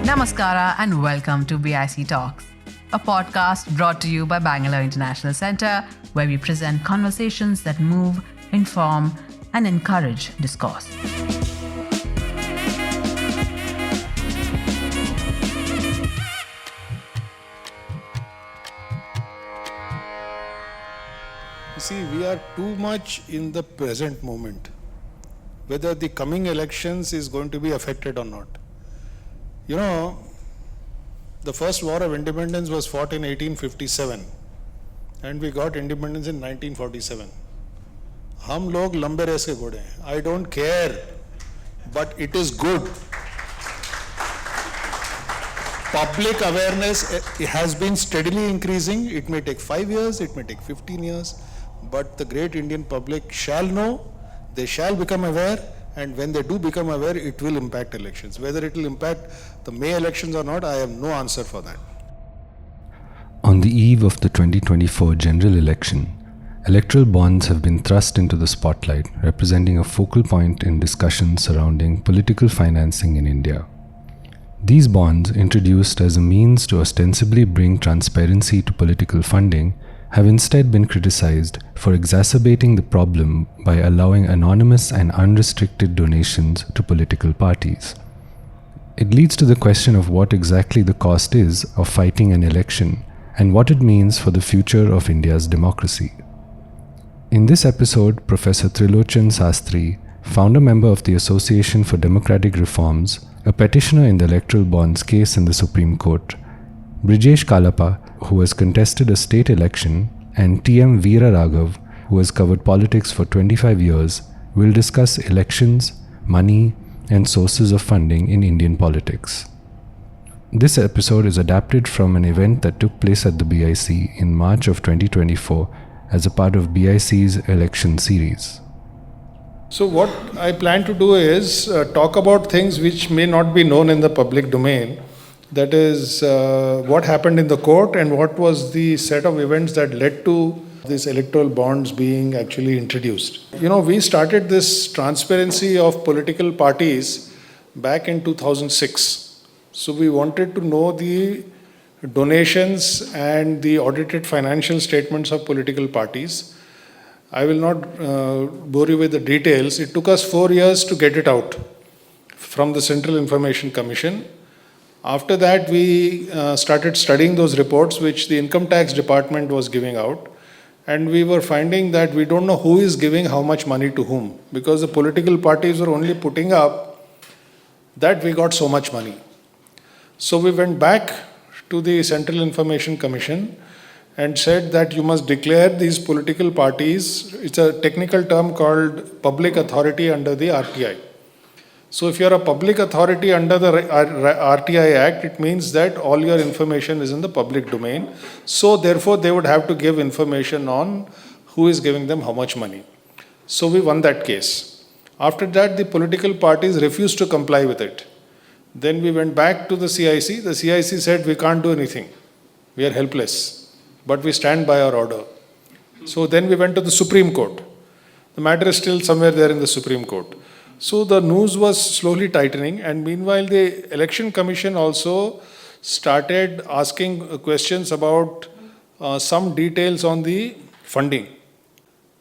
Namaskara and welcome to BIC Talks, a podcast brought to you by Bangalore International Centre, where we present conversations that move, inform, and encourage discourse. You see, we are too much in the present moment, whether the coming elections is going to be affected or not. You know, the first war of independence was fought in 1857 and we got independence in 1947. हम लोग लंबे race के घोड़े हैं. I don't care, but it is good. Public awareness has been steadily increasing. It may take 5 years, it may take 15 years, but the great Indian public shall know, they shall become aware, and when they do become aware, it will impact elections. Whether it will impact the May elections or not, I have no answer for that. On the eve of the 2024 general election, electoral bonds have been thrust into the spotlight, representing a focal point in discussions surrounding political financing in India. These bonds, introduced as a means to ostensibly bring transparency to political funding, have instead been criticized for exacerbating the problem by allowing anonymous and unrestricted donations to political parties. It leads to the question of what exactly the cost is of fighting an election and what it means for the future of India's democracy. In this episode, Professor Trilochan Sastry, founder member of the Association for Democratic Reforms, a petitioner in the electoral bonds case in the Supreme Court, Brijesh Kalappa, who has contested a state election, and T.M. Veeraraghav, who has covered politics for 25 years, will discuss elections, money, and sources of funding in Indian politics. This episode is adapted from an event that took place at the BIC in March of 2024 as a part of BIC's election series. So what I plan to do is talk about things which may not be known in the public domain. That is what happened in the court and what was the set of events that led to these electoral bonds being actually introduced. You know, we started this transparency of political parties back in 2006. So we wanted to know the donations and the audited financial statements of political parties. I will not bore you with the details. It took us 4 years to get it out from the Central Information Commission. After that, we started studying those reports which the Income Tax Department was giving out. And we were finding that we don't know who is giving how much money to whom, because the political parties were only putting up that we got so much money. So we went back to the Central Information Commission and said that you must declare these political parties, it's a technical term called public authority under the RTI. So if you're a public authority under the RTI Act, it means that all your information is in the public domain. So therefore, they would have to give information on who is giving them how much money. So we won that case. After that, the political parties refused to comply with it. Then we went back to the CIC. The CIC said, we can't do anything. We are helpless, but we stand by our order. So then we went to the Supreme Court. The matter is still somewhere there in the Supreme Court. So the noose was slowly tightening, and meanwhile the Election Commission also started asking questions about some details on the funding.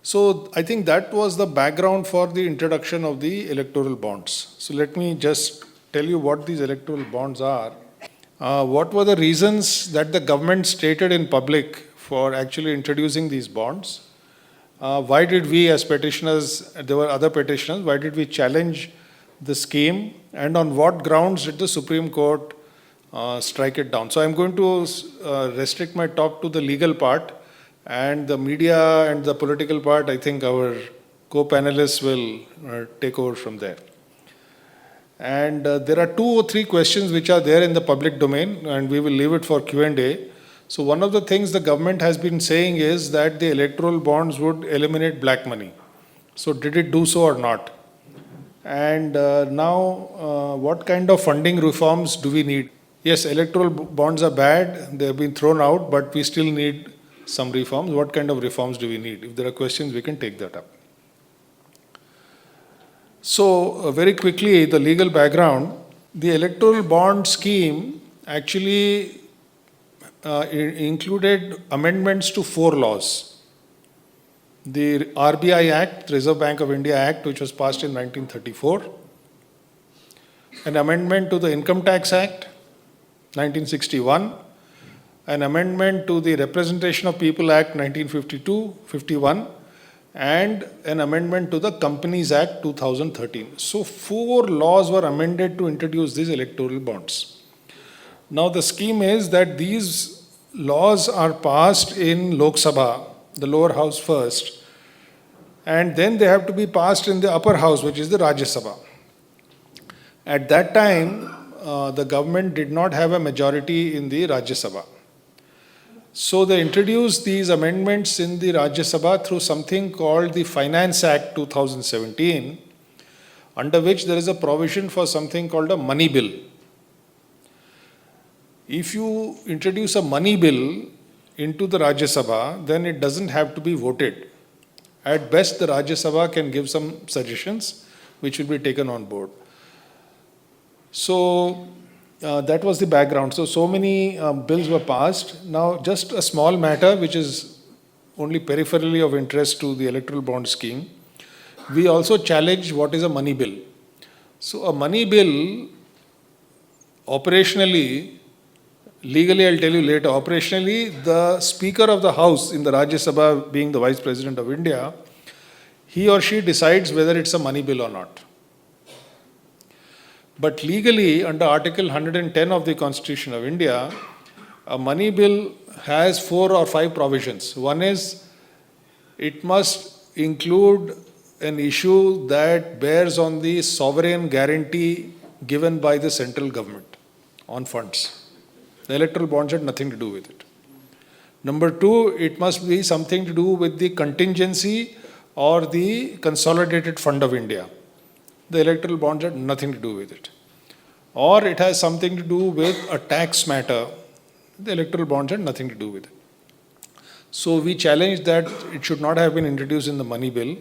So I think that was the background for the introduction of the electoral bonds. So let me just tell you what these electoral bonds are. What were the reasons that the government stated in public for actually introducing these bonds? Why did we as petitioners, there were other petitioners, why did we challenge the scheme, and on what grounds did the Supreme Court strike it down? So I'm going to restrict my talk to the legal part, and the media and the political part, I think our co-panelists will take over from there. And there are 2 or 3 questions which are there in the public domain, and we will leave it for Q&A. So one of the things the government has been saying is that the electoral bonds would eliminate black money. So did it do so or not? And now what kind of funding reforms do we need? Yes, electoral bonds are bad. They have been thrown out, but we still need some reforms. What kind of reforms do we need? If there are questions, we can take that up. So very quickly, the legal background. The electoral bond scheme actually included amendments to 4 laws. The RBI Act, Reserve Bank of India Act, which was passed in 1934, an amendment to the Income Tax Act, 1961, an amendment to the Representation of People Act, 1952-51, and an amendment to the Companies Act, 2013. So 4 laws were amended to introduce these electoral bonds. Now the scheme is that these laws are passed in Lok Sabha, the lower house first, and then they have to be passed in the upper house, which is the Rajya Sabha. At that time, the government did not have a majority in the Rajya Sabha. So they introduced these amendments in the Rajya Sabha through something called the Finance Act 2017, under which there is a provision for something called a money bill. If you introduce a money bill into the Rajya Sabha, then it doesn't have to be voted. At best, the Rajya Sabha can give some suggestions which will be taken on board. So that was the background. So many bills were passed. Now, just a small matter which is only peripherally of interest to the electoral bond scheme. We also challenge what is a money bill. So a money bill, operationally, legally I'll tell you later, operationally the Speaker of the House in the Rajya Sabha, being the Vice President of India, he or she decides whether it's a money bill or not. But legally, under Article 110 of the Constitution of India, a money bill has 4 or 5 provisions. One is, it must include an issue that bears on the sovereign guarantee given by the central government on funds. The electoral bonds had nothing to do with it. Number 2, it must be something to do with the contingency or the consolidated fund of India. The electoral bonds had nothing to do with it. Or it has something to do with a tax matter. The electoral bonds had nothing to do with it. So we challenged that it should not have been introduced in the money bill.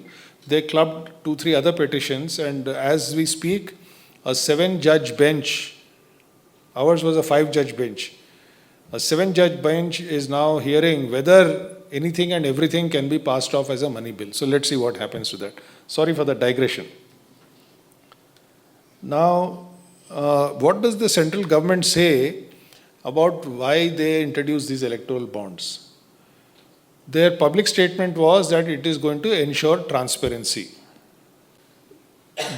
They clubbed 2-3 other petitions, and as we speak, a 7-judge bench, ours was a 5-judge bench, a 7-judge bench is now hearing whether anything and everything can be passed off as a money bill. So let's see what happens to that. Sorry for the digression. Now, what does the central government say about why they introduced these electoral bonds? Their public statement was that it is going to ensure transparency.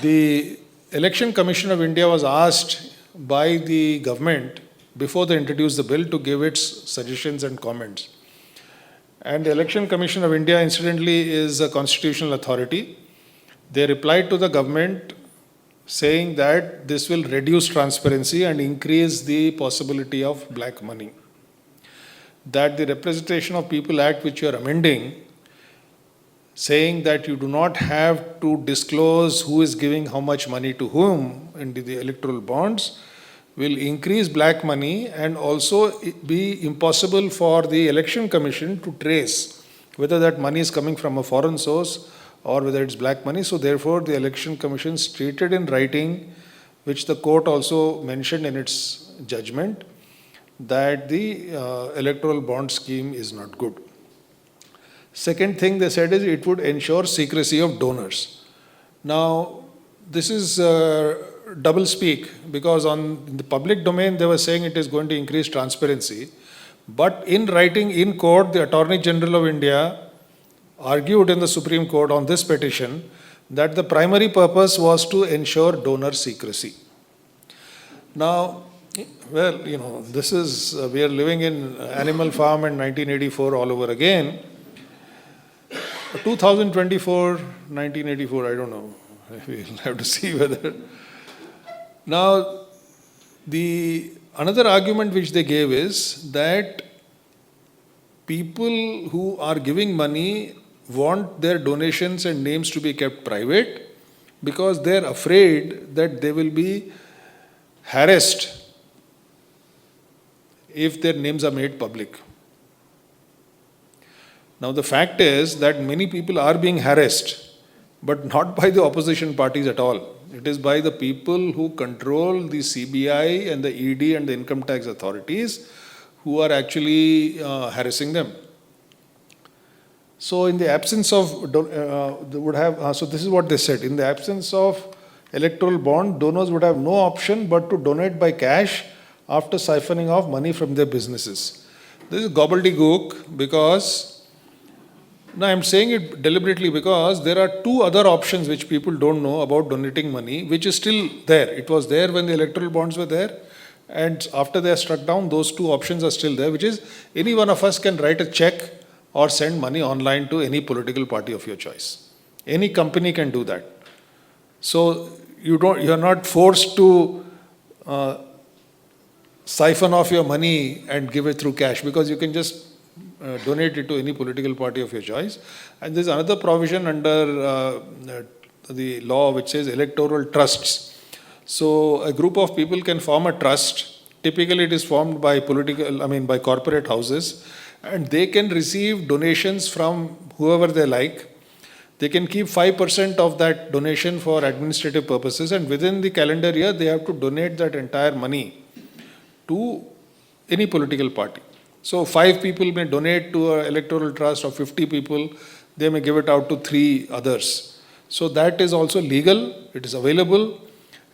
The Election Commission of India was asked by the government before they introduced the bill to give its suggestions and comments. And the Election Commission of India, incidentally, is a constitutional authority. They replied to the government saying that this will reduce transparency and increase the possibility of black money. That the Representation of People Act, which you are amending, saying that you do not have to disclose who is giving how much money to whom in the electoral bonds, will increase black money and also be impossible for the Election Commission to trace whether that money is coming from a foreign source or whether it's black money. So therefore, the Election Commission stated in writing, which the court also mentioned in its judgment, that the electoral bond scheme is not good. Second thing they said is it would ensure secrecy of donors. Now, this is double speak, because in the public domain they were saying it is going to increase transparency, but in writing in court, the Attorney General of India argued in the Supreme Court on this petition that the primary purpose was to ensure donor secrecy. Now, well, this is, we are living in Animal Farm in 1984 all over again. 2024, 1984, I don't know. We'll have to see whether. Now, another argument which they gave is that people who are giving money want their donations and names to be kept private because they're afraid that they will be harassed if their names are made public. Now, the fact is that many people are being harassed, but not by the opposition parties at all. It is by the people who control the CBI and the ED and the income tax authorities who are actually harassing them. So in the absence of, so this is what they said, in the absence of electoral bond, donors would have no option but to donate by cash after siphoning off money from their businesses. This is gobbledygook because, now I'm saying it deliberately because there are two other options which people don't know about donating money, which is still there. It was there when the electoral bonds were there, and after they are struck down, those two options are still there, which is any one of us can write a check or send money online to any political party of your choice. Any company can do that. So you're not forced to siphon off your money and give it through cash, because you can just donate it to any political party of your choice. And there's another provision under the law which says electoral trusts. So a group of people can form a trust. Typically it is formed by by corporate houses, and they can receive donations from whoever they like. They can keep 5% of that donation for administrative purposes, and within the calendar year they have to donate that entire money to any political party. So 5 people may donate to an electoral trust, or 50 people, they may give it out to 3 others. So that is also legal, it is available.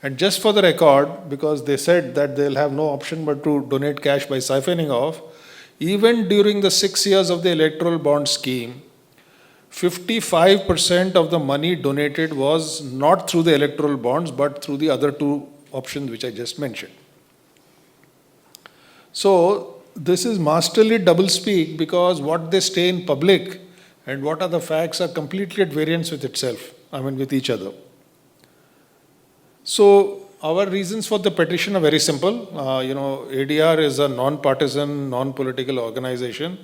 And just for the record, because they said that they'll have no option but to donate cash by siphoning off, even during the 6 years of the electoral bond scheme, 55% of the money donated was not through the electoral bonds but through the other 2 options which I just mentioned. So this is masterly doublespeak, because what they say in public and what are the facts are completely at variance with itself, with each other. So our reasons for the petition are very simple. ADR is a non-partisan, non-political organization.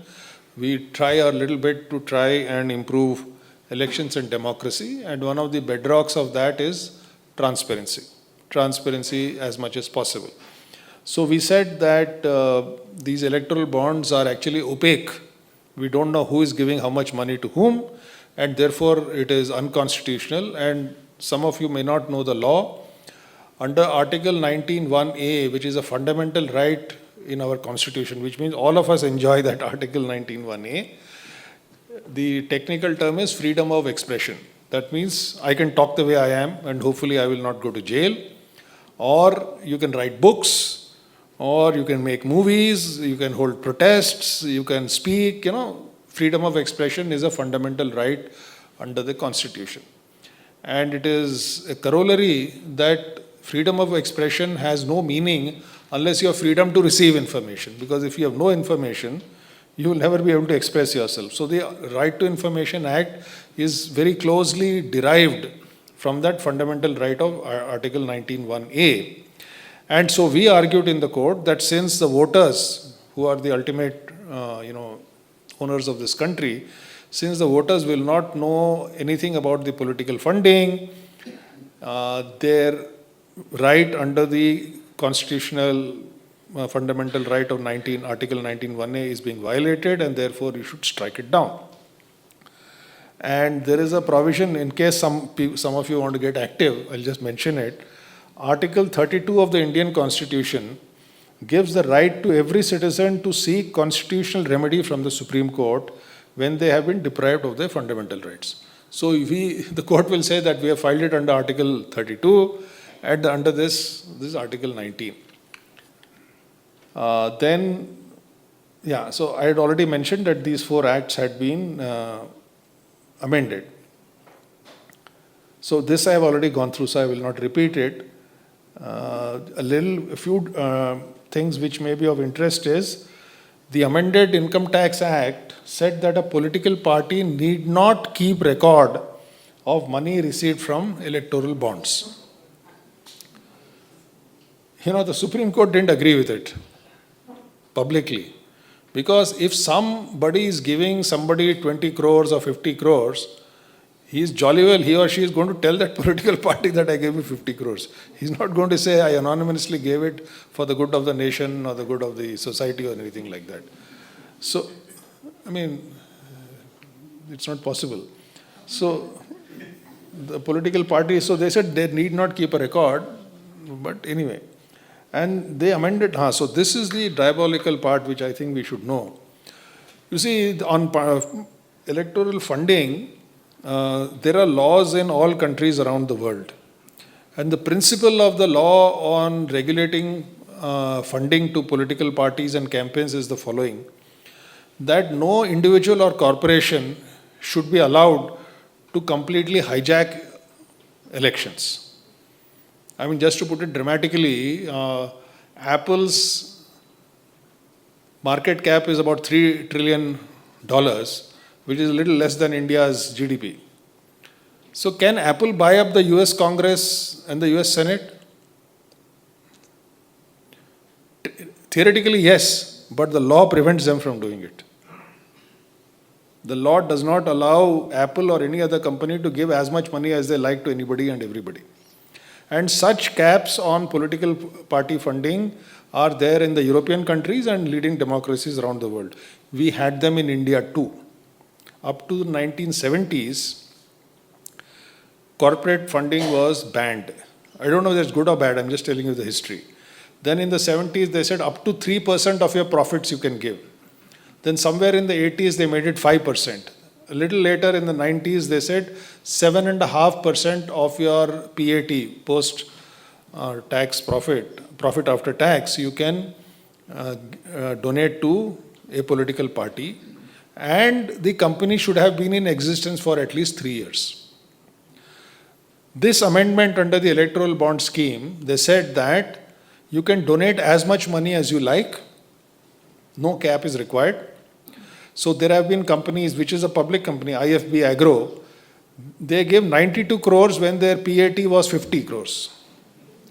We try our little bit to try and improve elections and democracy, and one of the bedrocks of that is transparency as much as possible. So we said that these electoral bonds are actually opaque. We don't know who is giving how much money to whom, and therefore it is unconstitutional. And some of you may not know the law. Under Article 19(1)(a), which is a fundamental right in our constitution, which means all of us enjoy that Article 19(1)(a), the technical term is freedom of expression. That means I can talk the way I am and hopefully I will not go to jail. Or you can write books, or you can make movies, you can hold protests, you can speak, freedom of expression is a fundamental right under the Constitution. And it is a corollary that freedom of expression has no meaning unless you have freedom to receive information. Because if you have no information, you will never be able to express yourself. So the Right to Information Act is very closely derived from that fundamental right of Article 19(1)(a). And so we argued in the court that since the voters, who are the ultimate owners of this country, since the voters will not know anything about the political funding, their right under the constitutional fundamental right of Article 19(1)(a) is being violated, and therefore you should strike it down. And there is a provision, in case some of you want to get active, I'll just mention it. Article 32 of the Indian Constitution gives the right to every citizen to seek constitutional remedy from the Supreme Court when they have been deprived of their fundamental rights. So the court will say that we have filed it under Article 32, under this is Article 19. So I had already mentioned that these 4 acts had been amended. So this I have already gone through, so I will not repeat it. A few things which may be of interest is the amended Income Tax Act said that a political party need not keep record of money received from electoral bonds. The Supreme Court didn't agree with it publicly, because if somebody is giving somebody 20 crores or 50 crores, he or she is going to tell that political party that I gave you 50 crores. He's not going to say I anonymously gave it for the good of the nation or the good of the society or anything like that. So, it's not possible. So, the political parties, so they said they need not keep a record, but anyway. And they amended, so this is the diabolical part which I think we should know. You see, on electoral funding, there are laws in all countries around the world. And the principle of the law on regulating funding to political parties and campaigns is the following: that no individual or corporation should be allowed to completely hijack elections. I mean, just to put it dramatically, Apple's market cap is about $3 trillion, which is a little less than India's GDP. So can Apple buy up the US Congress and the US Senate? Theoretically, yes, but the law prevents them from doing it. The law does not allow Apple or any other company to give as much money as they like to anybody and everybody. And such caps on political party funding are there in the European countries and leading democracies around the world. We had them in India too. Up to the 1970s, corporate funding was banned. I don't know if that's good or bad, I'm just telling you the history. Then in the 70s, they said up to 3% of your profits you can give. Then somewhere in the 80s, they made it 5%. A little later in the 90s, they said 7.5% of your PAT, post-tax profit after tax, you can donate to a political party. And the company should have been in existence for at least 3 years. This amendment under the electoral bond scheme, they said that you can donate as much money as you like. No cap is required. So there have been companies, which is a public company, IFB Agro, they gave 92 crores when their PAT was 50 crores.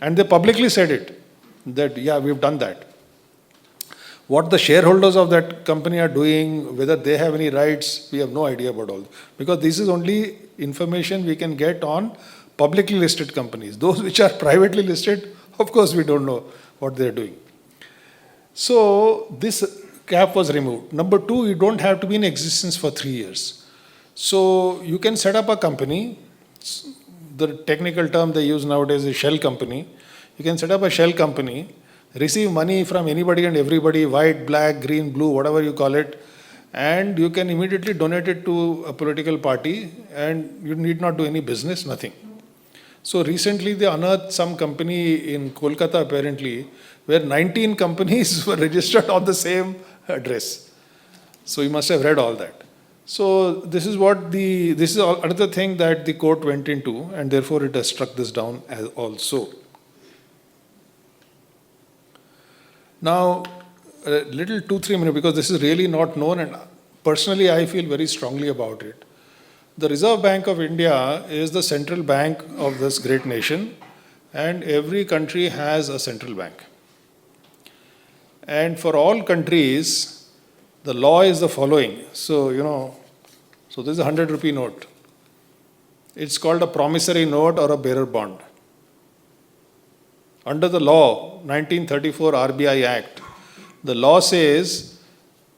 And they publicly said it, that yeah, we've done that. What the shareholders of that company are doing, whether they have any rights, we have no idea about all. Because this is only information we can get on publicly listed companies. Those which are privately listed, of course we don't know what they're doing. So this cap was removed. Number two, you don't have to be in existence for 3 years. So you can set up a company. The technical term they use nowadays is shell company. You can set up a shell company, receive money from anybody and everybody, white, black, green, blue, whatever you call it, and you can immediately donate it to a political party and you need not do any business, nothing. So recently they unearthed some company in Kolkata apparently where 19 companies were registered on the same address. So you must have read all that. So this is another thing that the court went into, and therefore it has struck this down as also. Now, a little 2-3 minutes, because this is really not known, and personally I feel very strongly about it. The Reserve Bank of India is the central bank of this great nation, and every country has a central bank. And for all countries, the law is the following. So, so this is a 100 rupee note. It's called a promissory note or a bearer bond. Under the law, 1934 RBI Act, the law says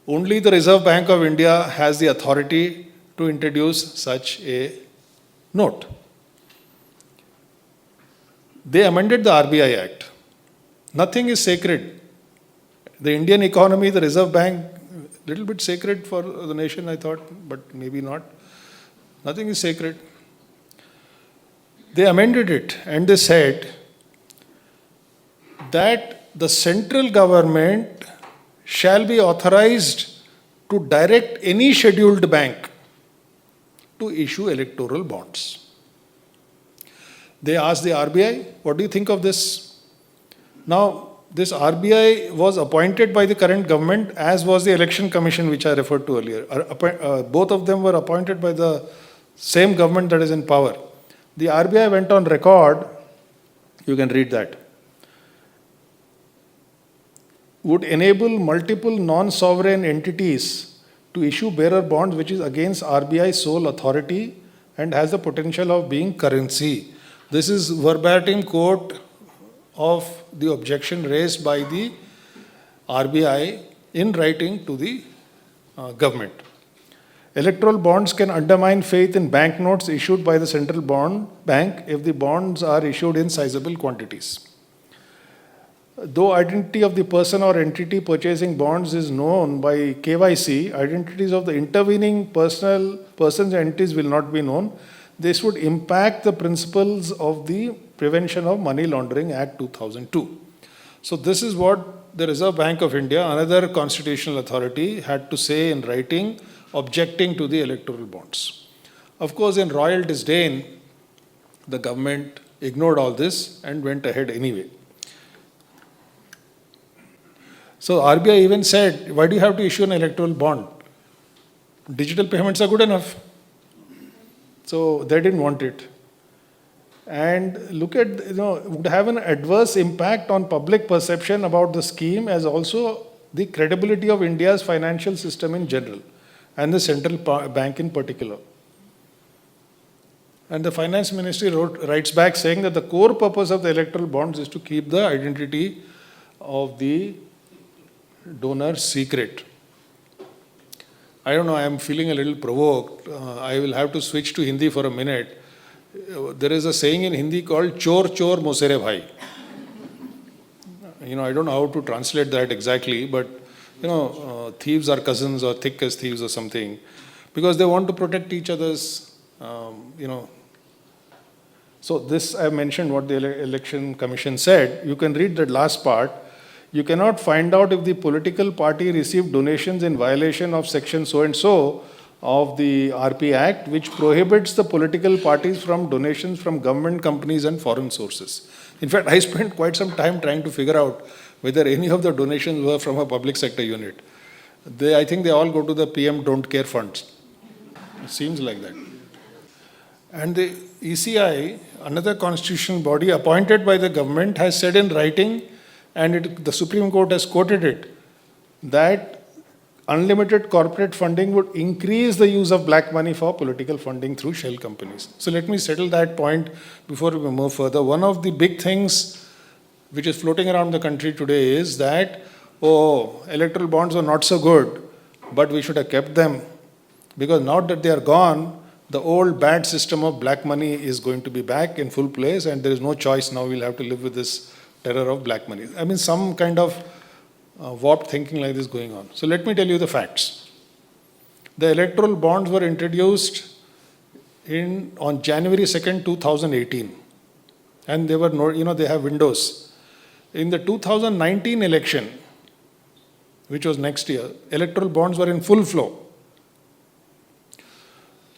only the Reserve Bank of India has the authority to introduce such a note. They amended the RBI Act. Nothing is sacred. The Indian economy, the Reserve Bank, a little bit sacred for the nation, I thought, but maybe not. Nothing is sacred. They amended it and they said that the central government shall be authorized to direct any scheduled bank to issue electoral bonds. They asked the RBI, what do you think of this? Now, this RBI was appointed by the current government, as was the Election Commission, which I referred to earlier. Both of them were appointed by the same government that is in power. The RBI went on record, you can read that, would enable multiple non-sovereign entities to issue bearer bonds, which is against RBI's sole authority and has the potential of being currency. This is verbatim quote of the objection raised by the RBI in writing to the government. Electoral bonds can undermine faith in banknotes issued by the central bank if the bonds are issued in sizable quantities. Though identity of the person or entity purchasing bonds is known by KYC, identities of the intervening persons and entities will not be known. This would impact the principles of the Prevention of Money Laundering Act 2002. So this is what the Reserve Bank of India, another constitutional authority, had to say in writing, objecting to the electoral bonds. Of course, in royal disdain, the government ignored all this and went ahead anyway. So RBI even said, why do you have to issue an electoral bond? Digital payments are good enough. So they didn't want it. And look at, would have an adverse impact on public perception about the scheme, as also the credibility of India's financial system in general and the central bank in particular. And the finance ministry writes back saying that the core purpose of the electoral bonds is to keep the identity of the donor secret. I don't know, I am feeling a little provoked. I will have to switch to Hindi for a minute. There is a saying in Hindi called chor chor mosere bhai. I don't know how to translate that exactly, but thieves are cousins or thick as thieves or something, because they want to protect each other's, So this, I mentioned what the Election Commission said. You can read that last part. You cannot find out if the political party received donations in violation of section so-and-so of the RP Act, which prohibits the political parties from donations from government companies and foreign sources. In fact, I spent quite some time trying to figure out whether any of the donations were from a public sector unit. I think they all go to the PM Don't Care funds. It seems like that. And the ECI, another constitutional body appointed by the government, has said in writing, and the Supreme Court has quoted it, that unlimited corporate funding would increase the use of black money for political funding through shell companies. So let me settle that point before we move further. One of the big things which is floating around the country today is that, electoral bonds are not so good, but we should have kept them, because now that they are gone, the old bad system of black money is going to be back in full place, and there is no choice now. We'll have to live with this terror of black money. I mean, some kind of warped thinking like this going on. So let me tell you the facts. The electoral bonds were introduced on January 2nd, 2018. And they were, they have windows. In the 2019 election, which was next year, electoral bonds were in full flow.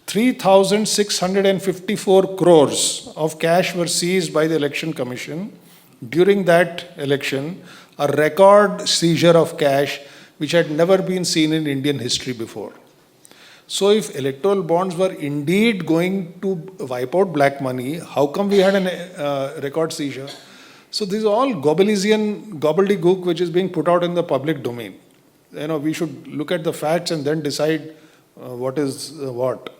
3,654 crores of cash were seized by the Election Commission during that election, a record seizure of cash which had never been seen in Indian history before. So if electoral bonds were indeed going to wipe out black money, how come we had a record seizure? So this is all gobbledygook which is being put out in the public domain. We should look at the facts and then decide what is what.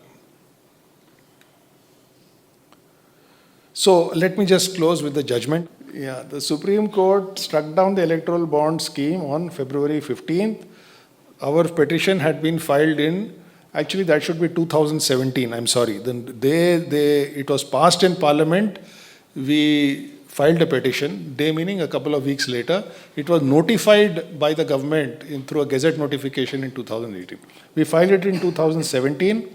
So let me just close with the judgment. The Supreme Court struck down the electoral bond scheme on February 15th. Our petition had been filed actually that should be 2017, I'm sorry. Then it was passed in Parliament. We filed a petition, day meaning a couple of weeks later. It was notified by the government through a Gazette notification in 2018. We filed it in 2017.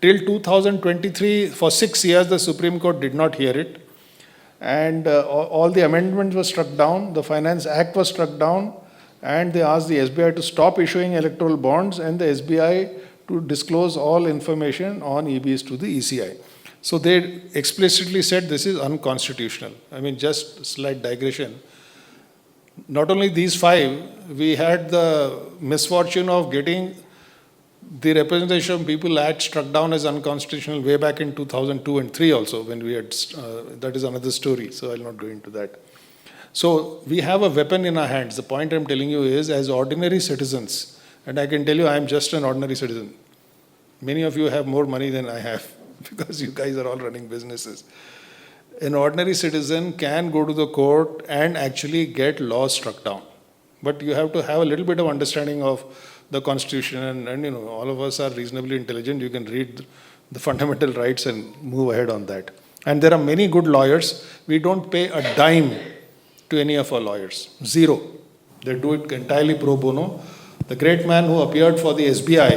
Till 2023, for 6 years, the Supreme Court did not hear it. And all the amendments were struck down, the Finance Act was struck down, and they asked the SBI to stop issuing electoral bonds and the SBI to disclose all information on EBs to the ECI. So they explicitly said this is unconstitutional. I mean, just a slight digression. Not only these 5, we had the misfortune of getting the Representation of People Act struck down as unconstitutional way back in 2002 and 3 also, when we had, that is another story, so I'll not go into that. So we have a weapon in our hands. The point I'm telling you is, as ordinary citizens, and I can tell you I am just an ordinary citizen. Many of you have more money than I have, because you guys are all running businesses. An ordinary citizen can go to the court and actually get laws struck down. But you have to have a little bit of understanding of the Constitution, and all of us are reasonably intelligent. You can read the fundamental rights and move ahead on that. And there are many good lawyers. We don't pay a dime to any of our lawyers. Zero. They do it entirely pro bono. The great man who appeared for the SBI,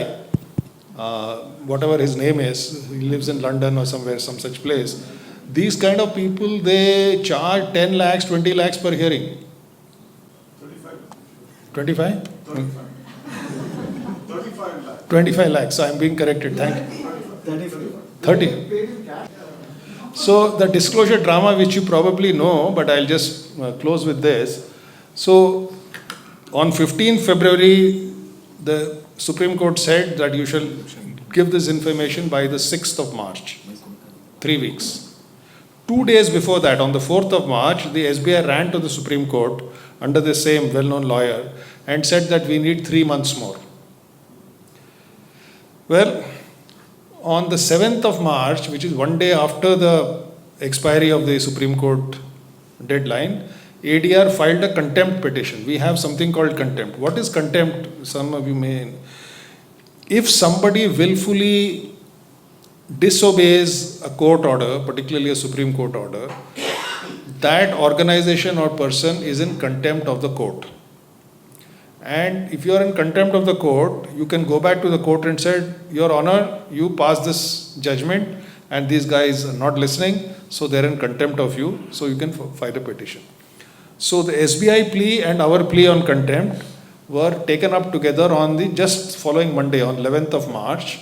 whatever his name is, he lives in London or somewhere, some such place. These kind of people, they charge 10 lakhs, 20 lakhs per hearing. 25? 25 lakhs. So I'm being corrected. Thank you. 30. So the disclosure drama, which you probably know, but I'll just close with this. So on 15th February, the Supreme Court said that you shall give this information by the 6th of March, 3 weeks. 2 days before that, on the 4th of March, the SBI ran to the Supreme Court under the same well-known lawyer and said that we need 3 months more. Well, on the 7th of March, which is 1 day after the expiry of the Supreme Court deadline, ADR filed a contempt petition. We have something called contempt. What is contempt? Some of you may. If somebody willfully disobeys a court order, particularly a Supreme Court order, that organization or person is in contempt of the court. And if you are in contempt of the court, you can go back to the court and say, Your Honor, you passed this judgment and these guys are not listening, so they're in contempt of you, so you can file a petition. So the SBI plea and our plea on contempt were taken up together on the just following Monday, on 11th of March,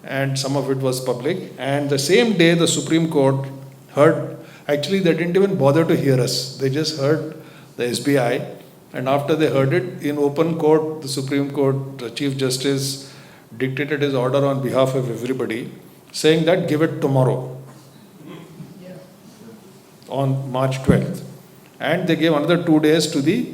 and some of it was public. And the same day, the Supreme Court heard, actually they didn't even bother to hear us. They just heard the SBI. And after they heard it, in open court, the Supreme Court, the Chief Justice dictated his order on behalf of everybody, saying that give it tomorrow, on March 12th. And they gave another 2 days to the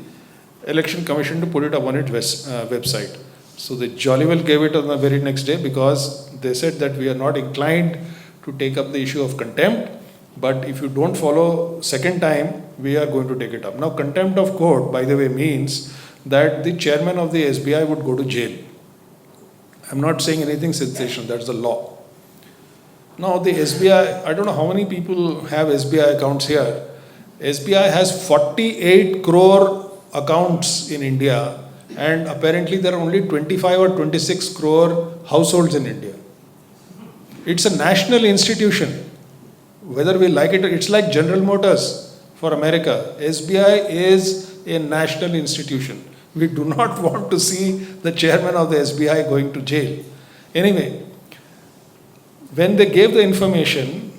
Election Commission to put it up on its website. So they jolly well gave it on the very next day, because they said that we are not inclined to take up the issue of contempt, but if you don't follow second time, we are going to take it up. Now, contempt of court, by the way, means that the chairman of the SBI would go to jail. I'm not saying anything sensational, that's the law. Now, the SBI, I don't know how many people have SBI accounts here. SBI has 48 crore accounts in India, and apparently there are only 25 or 26 crore households in India. It's a national institution. Whether we like it, it's like General Motors for America. SBI is a national institution. We do not want to see the chairman of the SBI going to jail. Anyway, when they gave the information,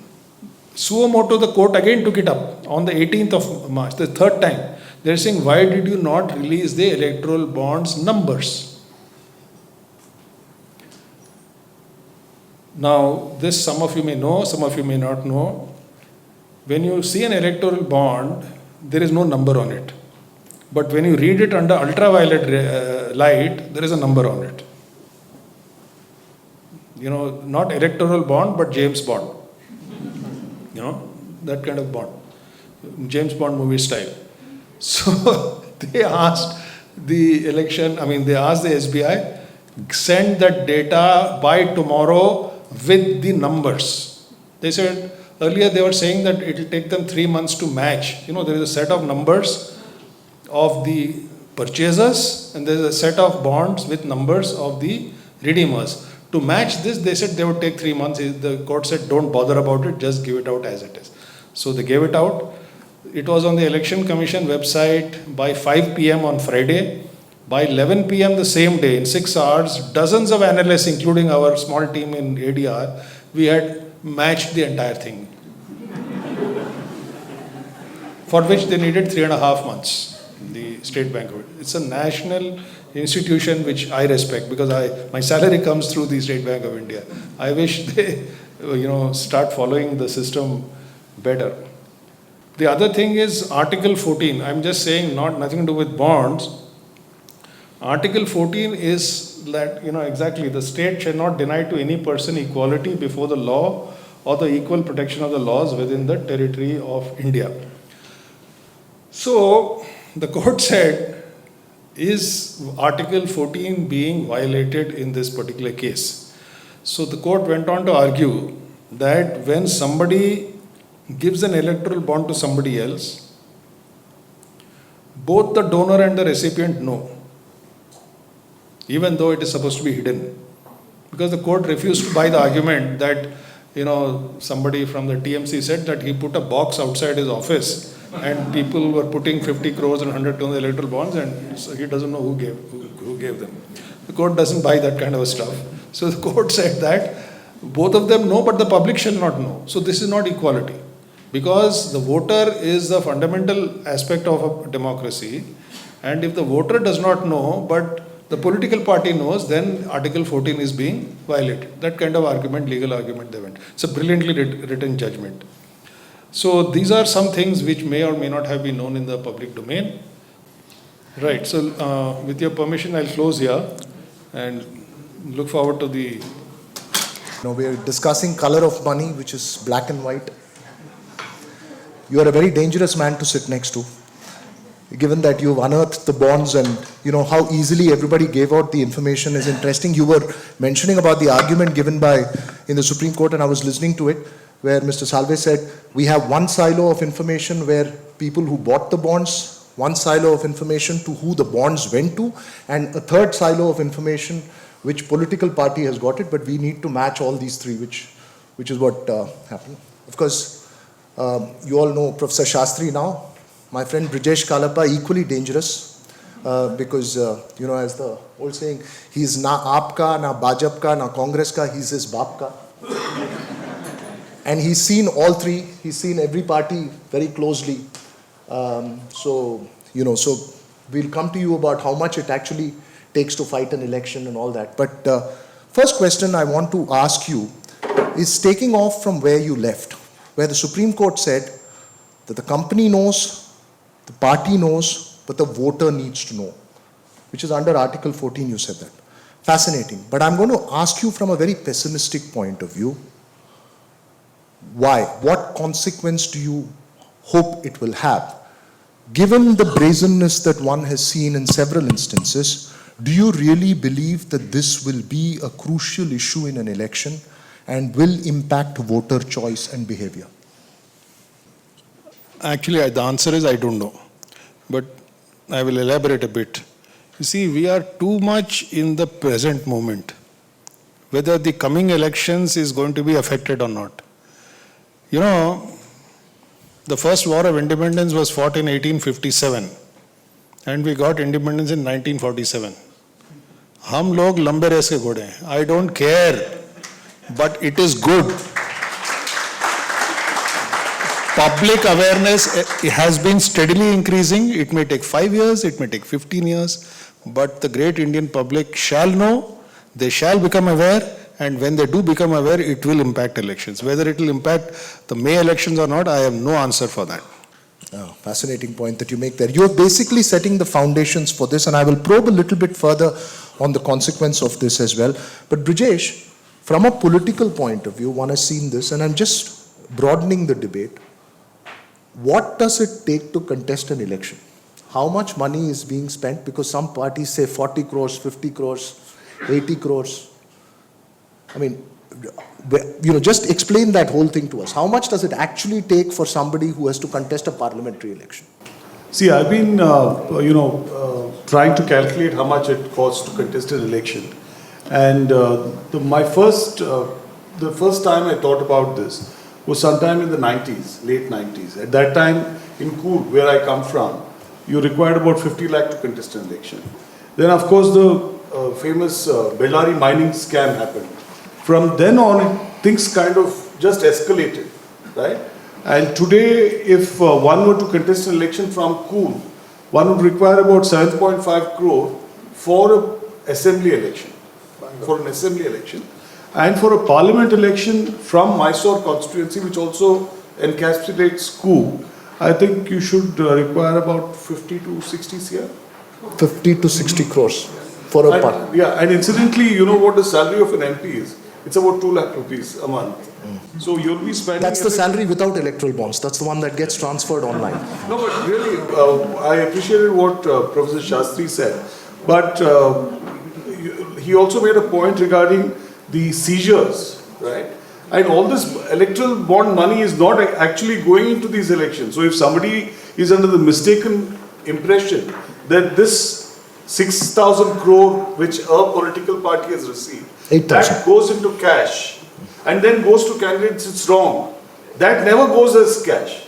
suo motu, the court again took it up on the 18th of March, the third time. They're saying, why did you not release the electoral bonds numbers? Now, this some of you may know, some of you may not know. When you see an electoral bond, there is no number on it. But when you read it under ultraviolet light, there is a number on it. Not electoral bond, but James Bond. That kind of bond. James Bond movie style. So they asked the SBI, send that data by tomorrow with the numbers. They said, earlier they were saying that it will take them 3 months to match. There is a set of numbers of the purchasers and there is a set of bonds with numbers of the redeemers. To match this, they said they would take 3 months. The court said, don't bother about it, just give it out as it is. So they gave it out. It was on the Election Commission website by 5 p.m. on Friday. By 11 p.m. the same day, in 6 hours, dozens of analysts, including our small team in ADR, we had matched the entire thing. For which they needed 3.5 months, the State Bank of India. It's a national institution which I respect, because my salary comes through the State Bank of India. I wish they start following the system better. The other thing is Article 14. I'm just saying, nothing to do with bonds. Article 14 is that, exactly, the state shall not deny to any person equality before the law or the equal protection of the laws within the territory of India. So, the court said, is Article 14 being violated in this particular case? So the court went on to argue that when somebody gives an electoral bond to somebody else, both the donor and the recipient know, even though it is supposed to be hidden. Because the court refused to buy the argument that, somebody from the TMC said that he put a box outside his office and people were putting 50 crores and 100 crores electoral bonds, and so he doesn't know who gave them. The court doesn't buy that kind of stuff. So the court said that both of them know, but the public shall not know. So this is not equality, because the voter is the fundamental aspect of a democracy, and if the voter does not know but the political party knows, then Article 14 is being violated. That kind of argument, legal argument they went. It's a brilliantly written judgment. So these are some things which may or may not have been known in the public domain. Right, so with your permission, I'll close here and look forward to the... We're discussing color of money, which is black and white. You are a very dangerous man to sit next to, given that you've unearthed the bonds, and how easily everybody gave out the information is interesting. You were mentioning about the argument given in the Supreme Court, and I was listening to it, where Mr. Salve said, we have one silo of information where people who bought the bonds, one silo of information to who the bonds went to, and a third silo of information which political party has got it, but we need to match all these three, which is what happened. Of course, you all know Professor Sastry now. My friend Brijesh Kalappa, equally dangerous, because, as the old saying, he's na aapka, na Bajap ka, na Congress ka, he's his baap ka. And he's seen all three, he's seen every party very closely. So we'll come to you about how much it actually takes to fight an election and all that. But first question I want to ask you is taking off from where you left, where the Supreme Court said that the company knows, the party knows, but the voter needs to know, which is under Article 14, you said that. Fascinating. But I'm going to ask you from a very pessimistic point of view. Why? What consequence do you hope it will have? Given the brazenness that one has seen in several instances, do you really believe that this will be a crucial issue in an election and will impact voter choice and behavior? Actually, the answer is I don't know. But I will elaborate a bit. You see, we are too much in the present moment, whether the coming elections is going to be affected or not. The first war of independence was fought in 1857, and we got independence in 1947. हम लोग लंबे race के घोड़े हैं. I don't care, but it is good. Public awareness has been steadily increasing. It may take 5 years, it may take 15 years, but the great Indian public shall know, they shall become aware, and when they do become aware, it will impact elections. Whether it will impact the May elections or not, I have no answer for that. Oh, fascinating point that you make there. You're basically setting the foundations for this, and I will probe a little bit further on the consequence of this as well. But Brijesh, from a political point of view, one has seen this, and I'm just broadening the debate. What does it take to contest an election? How much money is being spent? Because some parties say 40 crores, 50 crores, 80 crores. I mean, just explain that whole thing to us. How much does it actually take for somebody who has to contest a parliamentary election? See, I've been, trying to calculate how much it costs to contest an election. And the first time I thought about this was sometime in the 90s, late 90s. At that time, in Coorg, where I come from, you required about 50 lakh to contest an election. Then, of course, the famous Bellary mining scam happened. From then on, things kind of just escalated, right? And today, if one were to contest an election from Coorg, one would require about 7.5 crore for an assembly election, and for a parliament election from Mysore constituency, which also encapsulates Coorg, I think you should require about 50 to 60 CR. 50 to 60 crores for a parliament. Yeah, and incidentally, you know what the salary of an MP is? it's about 2 lakh rupees a month. So you'll be spending... That's the salary without electoral bonds. That's the one that gets transferred online. No, but really, I appreciated what Professor Sastry said. But he also made a point regarding the seizures, right? And all this electoral bond money is not actually going into these elections. So if somebody is under the mistaken impression that this 6,000 crore which a political party has received, 8,000. that goes into cash and then goes to candidates, it's wrong. That never goes as cash.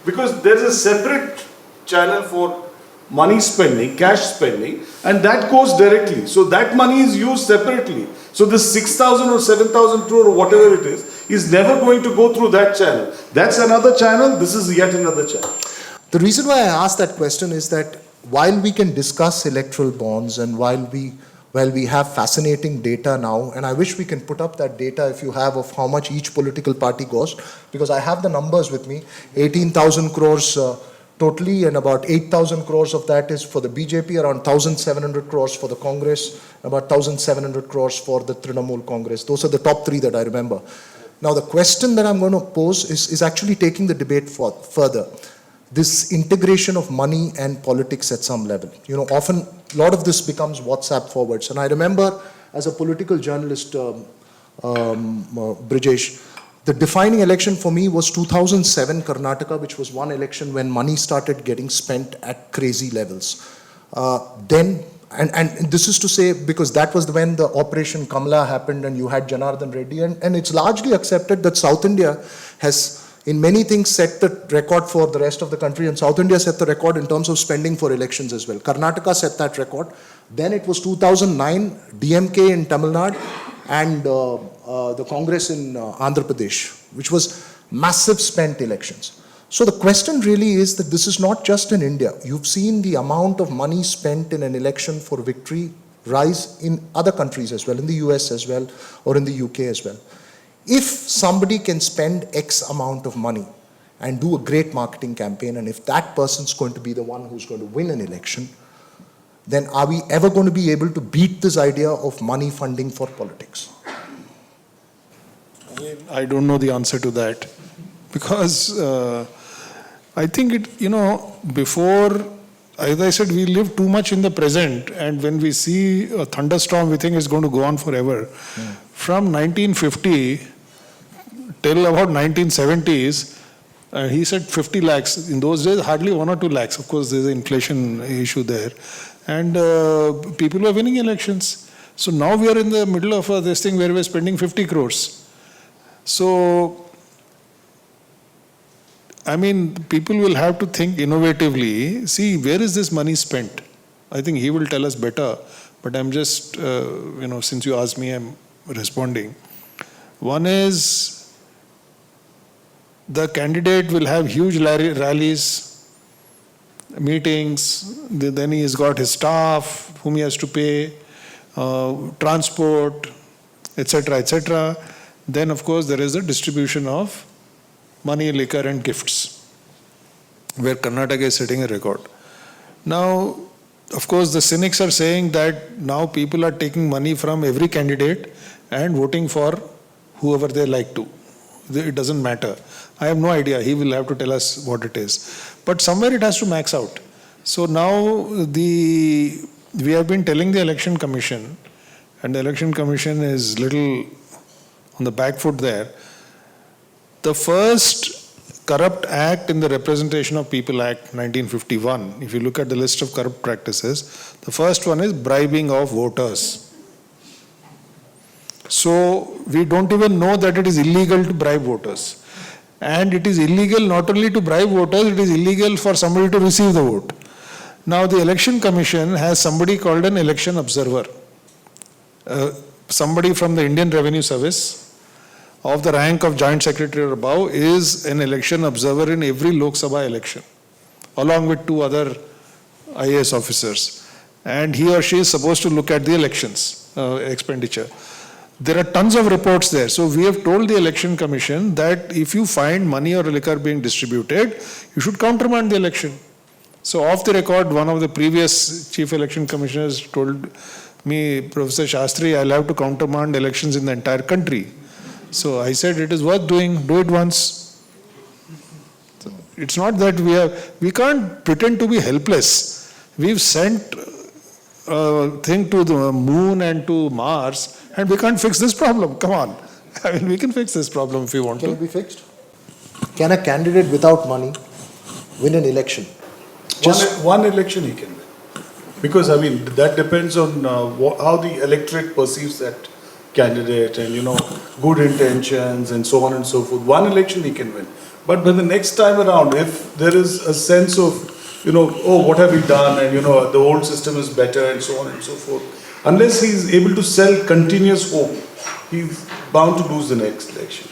Because there's a separate channel for money spending, cash spending, and that goes directly. So that money is used separately. So this 6,000 or 7,000 crore or whatever it is never going to go through that channel. That's another channel, this is yet another channel. The reason why I asked that question is that while we can discuss electoral bonds and while we have fascinating data now, and I wish we can put up that data if you have of how much each political party cost, because I have the numbers with me, 18,000 crores totally, and about 8,000 crores of that is for the BJP, around 1,700 crores for the Congress, about 1,700 crores for the Trinamool Congress. Those are the top three that I remember. Now the question that I'm going to pose is actually taking the debate further. This integration of money and politics at some level. You know, often a lot of this becomes WhatsApp forwards. And I remember as a political journalist, Brijesh, the defining election for me was 2007 Karnataka, which was one election when money started getting spent at crazy levels. And this is to say, because that was when the Operation Kamala happened and you had Janardhan Reddy, and it's largely accepted that South India has in many things set the record for the rest of the country, and South India set the record in terms of spending for elections as well. Karnataka set that record. Then it was 2009, DMK in Tamil Nadu and the Congress in Andhra Pradesh, which was massive spent elections. So the question really is that this is not just in India. You've seen the amount of money spent in an election for victory rise in other countries as well, in the US as well, or in the UK as well. If somebody can spend X amount of money and do a great marketing campaign, and if that person's going to be the one who's going to win an election, then are we ever going to be able to beat this idea of money funding for politics? I don't know the answer to that, because I think before, as I said, we live too much in the present, and when we see a thunderstorm, we think it's going to go on forever. From 1950 till about 1970s, he said 50 lakhs. In those days, hardly 1 or 2 lakhs. Of course, there's an inflation issue there. And people were winning elections. So now we are in the middle of this thing where we're spending 50 crores. So, I mean, people will have to think innovatively. See, where is this money spent? I think he will tell us better. But I'm just, since you asked me, I'm responding. One is, the candidate will have huge rallies, meetings, then he has got his staff whom he has to pay, transport, etc., etc. Then, of course, there is the distribution of money, liquor and gifts, where Karnataka is setting a record. Now, of course, the cynics are saying that now people are taking money from every candidate and voting for whoever they like to. It doesn't matter. I have no idea. He will have to tell us what it is. But somewhere it has to max out. So now we have been telling the Election Commission, and the Election Commission is little on the back foot there. The first corrupt act in the Representation of People Act 1951, if you look at the list of corrupt practices, the first one is bribing of voters. So we don't even know that it is illegal to bribe voters. And it is illegal not only to bribe voters, it is illegal for somebody to receive the vote. Now the Election Commission has somebody called an election observer. Somebody from the Indian Revenue Service of the rank of Joint Secretary or above is an election observer in every Lok Sabha election, along with 2 other IAS officers. And he or she is supposed to look at the elections expenditure. There are tons of reports there. So we have told the Election Commission that if you find money or liquor being distributed, you should countermand the election. So off the record, one of the previous chief election commissioners told Me, Professor Sastry, I'll have to countermand elections in the entire country. So I said it is worth doing, do it once. It's not that we can't pretend to be helpless. We've sent a thing to the moon and to Mars, and we can't fix this problem. Come on. I mean, we can fix this problem if we want to. Can it be fixed? Can a candidate without money win an election? One election he can win. Because, I mean, that depends on how the electorate perceives that candidate and, good intentions and so on and so forth. One election he can win. But when the next time around, if there is a sense of, oh, what have we done? And, the old system is better and so on and so forth. Unless he's able to sell continuous hope, he's bound to lose the next election.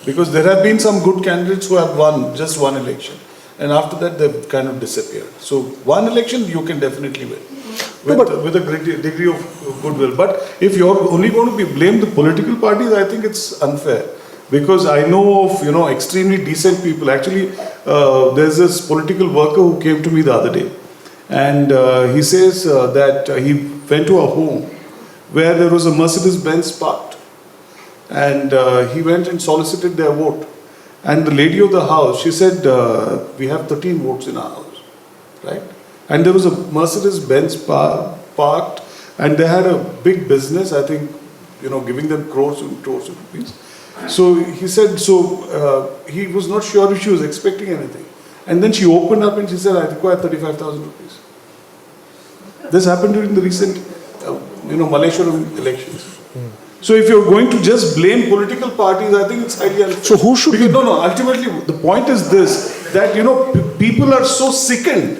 Because there have been some good candidates who have won just one election. And after that, they've kind of disappeared. So one election, you can definitely win. With a great degree of goodwill. But if you're only going to be blamed the political parties, I think it's unfair. Because I know of, extremely decent people. Actually, there's this political worker who came to me the other day. And he says that he went to a home where there was a Mercedes-Benz parked. And he went and solicited their vote. And the lady of the house, she said, we have 13 votes in our house, right? And there was a Mercedes-Benz parked, and they had a big business, I think, giving them crores and crores of rupees. So he said, he was not sure if she was expecting anything. And then she opened up and she said, I require 35,000 rupees. This happened during the recent, Malaysian elections. So if you're going to just blame political parties, I think it's highly unfair. So who should No, ultimately the point is this, that people are so sickened.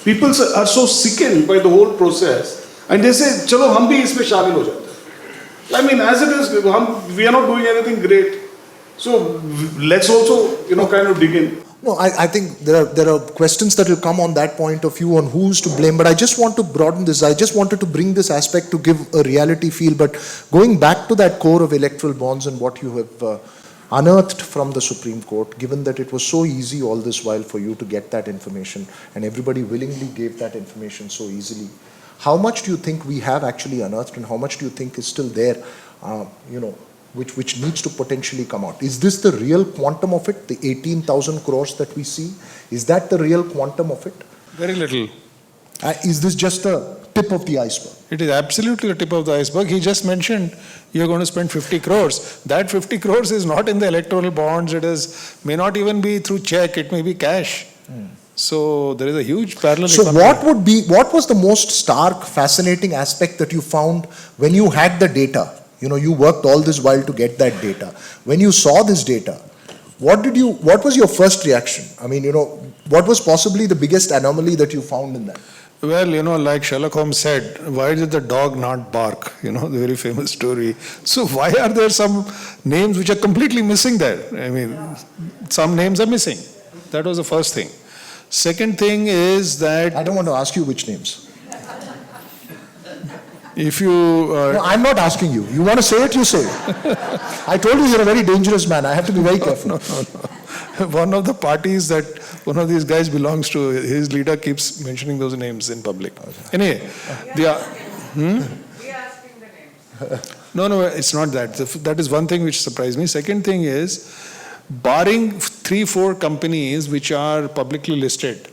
People are so sickened by the whole process. And they say, chalo, hum bhi isme shamil ho jate. I mean, as it is, we are not doing anything great. So let's also, kind of dig in. No, I think there are questions that will come on that point of view on who's to blame, but I just want to broaden this. I just wanted to bring this aspect to give a reality feel, but going back to that core of electoral bonds and what you have unearthed from the Supreme Court, given that it was so easy all this while for you to get that information and everybody willingly gave that information so easily, how much do you think we have actually unearthed and how much do you think is still there, which needs to potentially come out? Is this the real quantum of it, the 18,000 crores that we see? Is that the real quantum of it? Very little. Is this just the tip of the iceberg? It is absolutely the tip of the iceberg. He just mentioned you're going to spend 50 crores. That 50 crores is not in the electoral bonds. May not even be through check. It may be cash. So there is a huge parallel. So what was the most stark, fascinating aspect that you found when you had the data? You worked all this while to get that data. When you saw this data, what was your first reaction? I mean, what was possibly the biggest anomaly that you found in that? Well, like Sherlock Holmes said, why did the dog not bark? The very famous story. So why are there some names which are completely missing there? I mean, some names are missing. That was the first thing. Second thing is that... I don't want to ask you which names. If you... No, I'm not asking you. You want to say it, you say it. I told you you're a very dangerous man. I have to be very careful. No. One of the parties that one of these guys belongs to, his leader keeps mentioning those names in public. Anyway, we are asking the names. No, it's not that. That is one thing which surprised me. Second thing is, barring 3-4 companies which are publicly listed,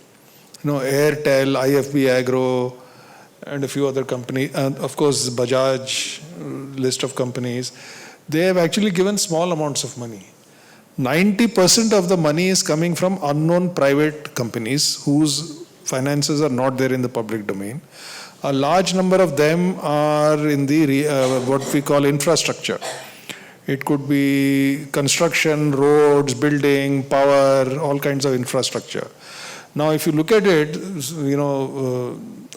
Airtel, IFB Agro, and a few other companies, and of course Bajaj list of companies, they have actually given small amounts of money. 90% of the money is coming from unknown private companies whose finances are not there in the public domain. A large number of them are in the what we call infrastructure. It could be construction, roads, building, power, all kinds of infrastructure. Now, if you look at it,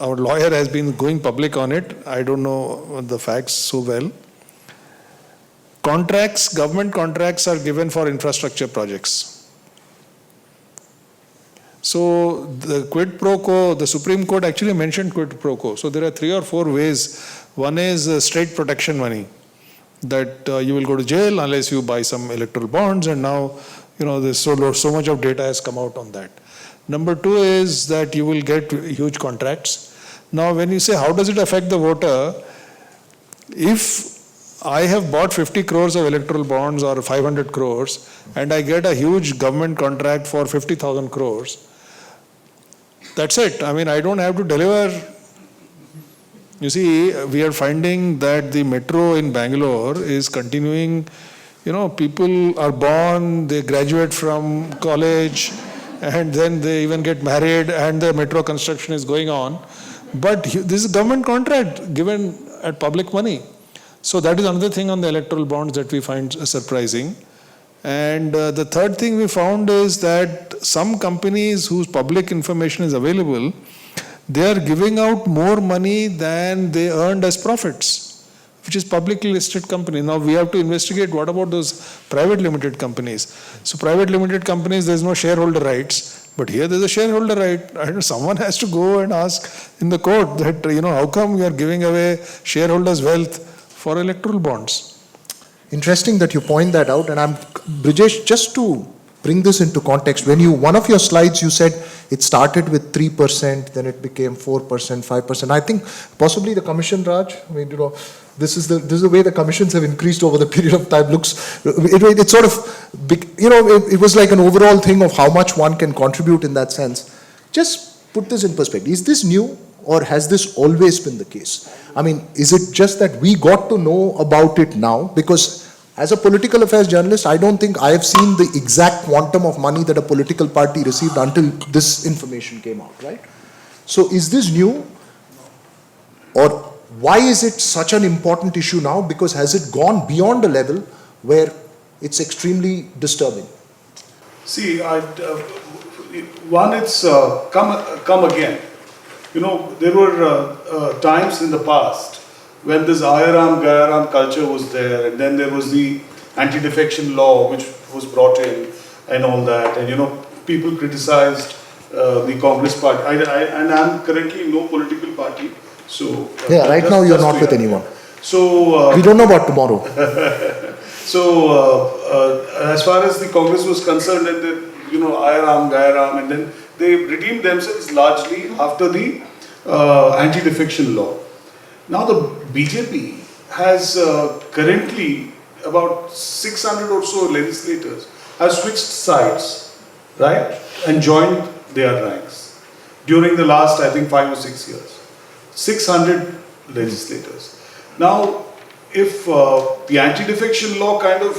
our lawyer has been going public on it. I don't know the facts so well. Government contracts are given for infrastructure projects. So the quid pro quo, the Supreme Court actually mentioned quid pro quo. So there are 3 or 4 ways. One is straight protection money, that you will go to jail unless you buy some electoral bonds, and now there's so much of data has come out on that. Number 2 is that you will get huge contracts. Now, when you say how does it affect the voter, if I have bought 50 crores of electoral bonds or 500 crores and I get a huge government contract for 50,000 crores, that's it. I mean, I don't have to deliver. You see, we are finding that the metro in Bangalore is continuing. People are born, they graduate from college, and then they even get married, and the metro construction is going on. But this is a government contract given at public money. So that is another thing on the electoral bonds that we find surprising. And the third thing we found is that some companies whose public information is available, they are giving out more money than they earned as profits, which is publicly listed company. Now we have to investigate what about those private limited companies. So private limited companies, there is no shareholder rights, but here there is a shareholder right. I know someone has to go and ask in the court that, how come you are giving away shareholders' wealth for electoral bonds? Interesting that you point that out, and Brijesh, just to bring this into context, one of your slides you said it started with 3%, then it became 4%, 5%. I think possibly the commission, Raj, this is the way the commissions have increased over the period of time. It's sort of big, it was like an overall thing of how much one can contribute in that sense. Just put this in perspective. Is this new, or has this always been the case? I mean, is it just that we got to know about it now? Because as a political affairs journalist, I don't think I have seen the exact quantum of money that a political party received until this information came out, right? So is this new, or why is it such an important issue now? Because has it gone beyond a level where it's extremely disturbing? See, one, it's come again. There were times in the past when this Ayaram, Gayaram culture was there, and then there was the anti-defection law which was brought in and all that, and people criticized the Congress party, and I'm currently in no political party, so... yeah, right now you're not with anyone. So... we don't know about tomorrow. So, as far as the Congress was concerned, and the, Ayaram, Gayaram, and then they redeemed themselves largely after the anti-defection law. Now the BJP has currently about 600 or so legislators have switched sides, right, and joined their ranks during the last, I think, 5 or 6 years. 600 legislators. Now, if the anti-defection law kind of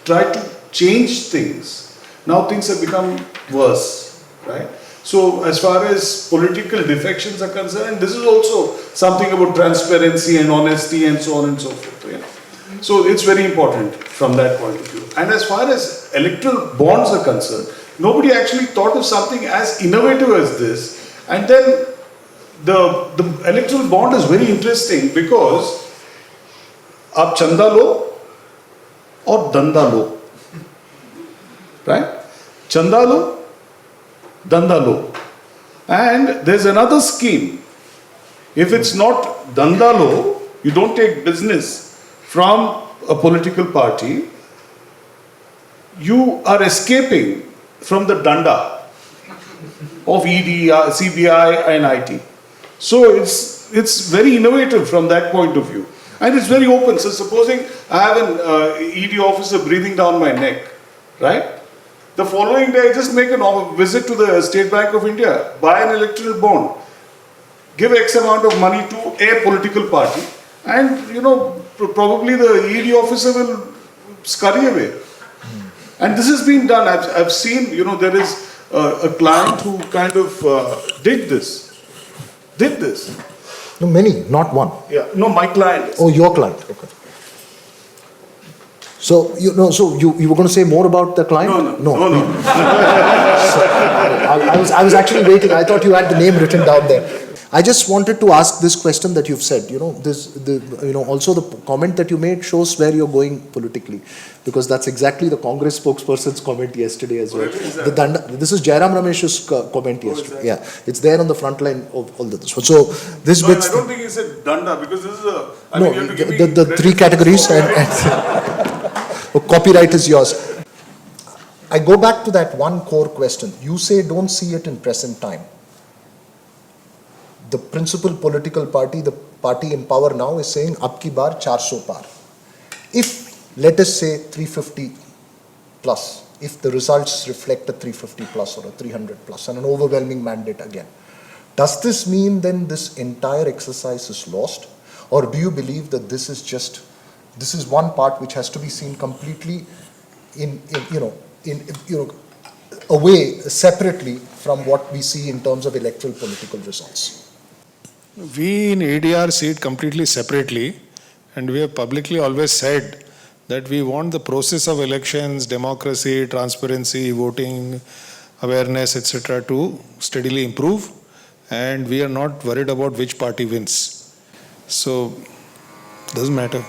tried to change things, now things have become worse, right? So, as far as political defections are concerned, this is also something about transparency and honesty and so on and so forth. Yeah? So, it's very important from that point of view. And as far as electoral bonds are concerned, nobody actually thought of something as innovative as this. And then the electoral bond is very interesting because आप चंदा लो और दंदा लो, right? चंदा लो, danda lo. And there's another scheme. If it's not danda lo, you don't take business from a political party, you are escaping from the danda of ED, CBI and IT. So it's very innovative from that point of view. And it's very open. So supposing I have an ED officer breathing down my neck, right? The following day, I just make a visit to the State Bank of India, buy an electoral bond, give X amount of money to a political party, and probably the ED officer will scurry away. And this has been done. I've seen, there is a client who kind of did this. No, many, not one. Yeah, no, my client. Oh, your client. Okay. So you were going to say more about the client? No. I was actually waiting. I thought you had the name written down there. I just wanted to ask this question that you've said. Also the comment that you made shows where you're going politically, because that's exactly the Congress spokesperson's comment yesterday as well. This is Jairam Ramesh's comment yesterday. Yeah, it's there on the front line of all this. So this bit. I don't think he said danda, because this is a. The three categories and copyright is yours. I go back to that one core question. You say don't see it in present time. the principal political party, the party in power now, is saying, "Ab ki baar 400 par." If, let us say, 350 plus, if the results reflect a 350 plus or a 300 plus and an overwhelming mandate again, does this mean then this entire exercise is lost? Or do you believe that this is one part which has to be seen completely away separately from what we see in terms of electoral political results? We in ADR see it completely separately, and we have publicly always said that we want the process of elections, democracy, transparency, voting, awareness, etc. to steadily improve, and we are not worried about which party wins. So, it doesn't matter.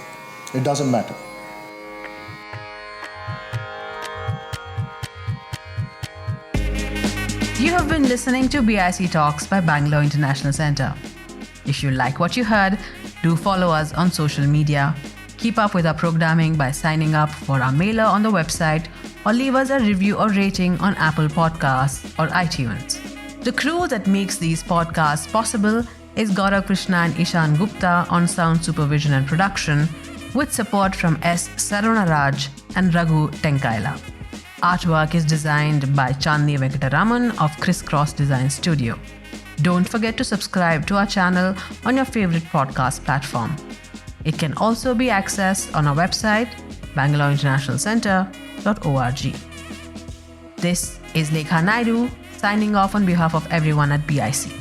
It doesn't matter. You have been listening to BIC Talks by Bangalore International Centre. If you like what you heard, do follow us on social media. Keep up with our programming by signing up for our mailer on the website or leave us a review or rating on Apple Podcasts or iTunes. The crew that makes these podcasts possible is Gaurav Krishna and Ishan Gupta on sound supervision and production, with support from S. Sarunaraj and Raghu Tenkaila. Artwork is designed by Chandni Venkataraman of Crisscross Design Studio. Don't forget to subscribe to our channel on your favorite podcast platform. It can also be accessed on our website, bangaloreinternationalcentre.org. This is Lekha Naidu signing off on behalf of everyone at BIC.